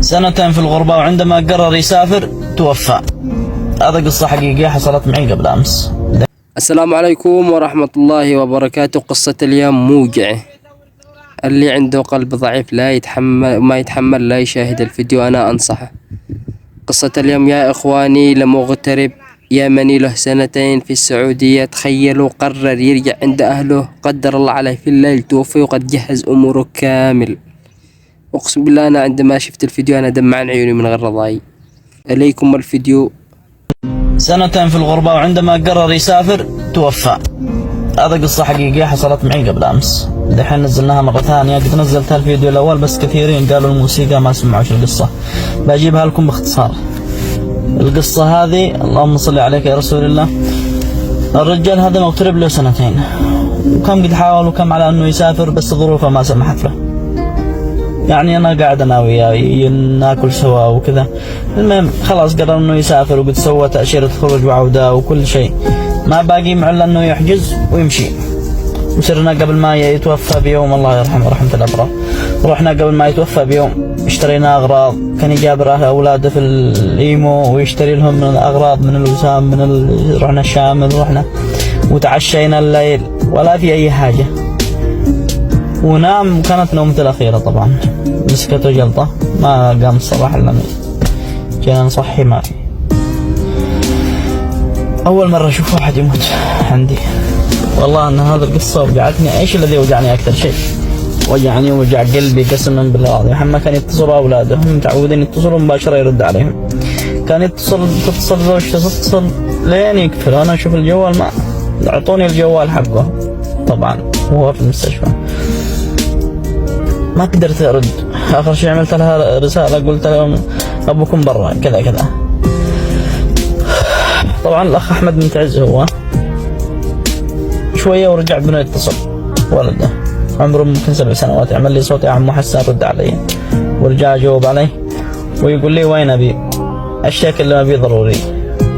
سنتين في الغربة، وعندما قرر يسافر توفى. هذا قصة حقيقية حصلت معي قبل أمس. السلام عليكم ورحمة الله وبركاته. قصة اليوم موجعة. اللي عنده قلب ضعيف ما يتحمل لا يشاهد الفيديو، أنا أنصحه. قصة اليوم يا إخواني لمغترب يمني له 2 سنين في السعودية. تخيلوا قرر يرجع عند أهله، قدر الله عليه في الليل توفي وقد جهز أموره كامل. أقسم بالله أنا عندما شفت الفيديو أنا دمعان عيوني من غير رضاي. إليكم الفيديو. 2 سنين في الغربة، وعندما قرر يسافر توفى. هذا قصة حقيقية حصلت معي قبل أمس. دحين نزلناها مرة ثانية. قد نزلتها الفيديو الأول بس كثيرين قالوا الموسيقى ما سمعوش القصة، بجيبها لكم باختصار. القصة هذه اللهم صل عليك يا رسول الله. الرجال هذا مغترب له 2 سنين، وكم قد حاول وكم على أنه يسافر بس ظروفه ما سمحت له. يعني أنا قاعد أنا وياه ناكل سوا وكذا. المهم خلاص قرر أنه يسافر، وقد سوى تأشيرة خروج وعودة وكل شيء، ما باقي معه إلا أنه يحجز ويمشي. وصرنا قبل ما يتوفى بيوم، الله يرحمه رحمة الأبرار، رحنا قبل ما يتوفى بيوم اشترينا أغراض. كان يجابر أهل أولاده في الإيمو ويشتري لهم من الأغراض، من الوسام، رحنا الشامل، رحنا وتعشينا الليل ولا في أي حاجة. ونام، كانت نومته الأخيرة طبعا. مسكته جلطة، ما قام الصباح إلا جينا نصحي ما في. أول مرة أشوف واحد يموت عندي. والله أن هذه القصة وجعتني. إيش الذي وجعني أكثر شيء؟ وجعني وجع قلبي قسما بالله العظيم. محمد كان يتصلوا أولادهم متعودين يتصلوا مباشرة يرد عليهم. كان تتصل زوجته، تتصل لين يقفل. أنا أشوف الجوال، ما أعطوني الجوال حقه طبعا وهو في المستشفى. ما قدرت أرد. آخر شيء عملت لها رسالة، قلت لهم أبوكم برا كذا كذا. طبعا الأخ أحمد متعز هو شوية ورجع بنا يتصل. ولده عمره ممكن 7 سنوات، يعمل لي صوت يا عمو حسن رد علي، ورجع جاوب علي ويقول لي وين أبي الشيء اللي أبي ضروري.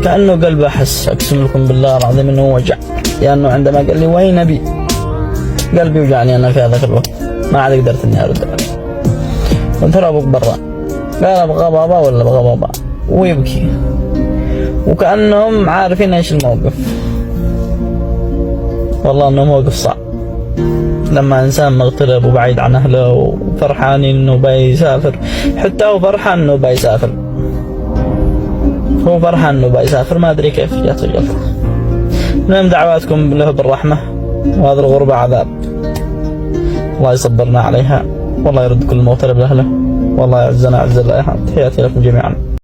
كأنه قلبه حس. أقسم لكم بالله العظيم إنه وجع، لأنه عندما قال لي وين أبي قلبي وجعني أنا في هذاك الوقت. ما عاد قدرت إني أرد عليه. قلت له أبوك برا، قال أبغى بابا ولا أبغى بابا، ويبكي وكأنهم عارفين إيش الموقف. والله إنه موقف صعب لما إنسان مغترب وبعيد عن أهله وفرحان إنه بيسافر. حتى هو فرحان إنه بيسافر، هو فرحان إنه بيسافر، ما أدري كيف جاته جلطة. المهم دعواتكم له بالرحمة، وهذه الغربة عذاب. الله يصبرنا عليها، والله يرد كل مغترب لأهله، والله يعزنا عز الله. تحياتي لكم جميعا.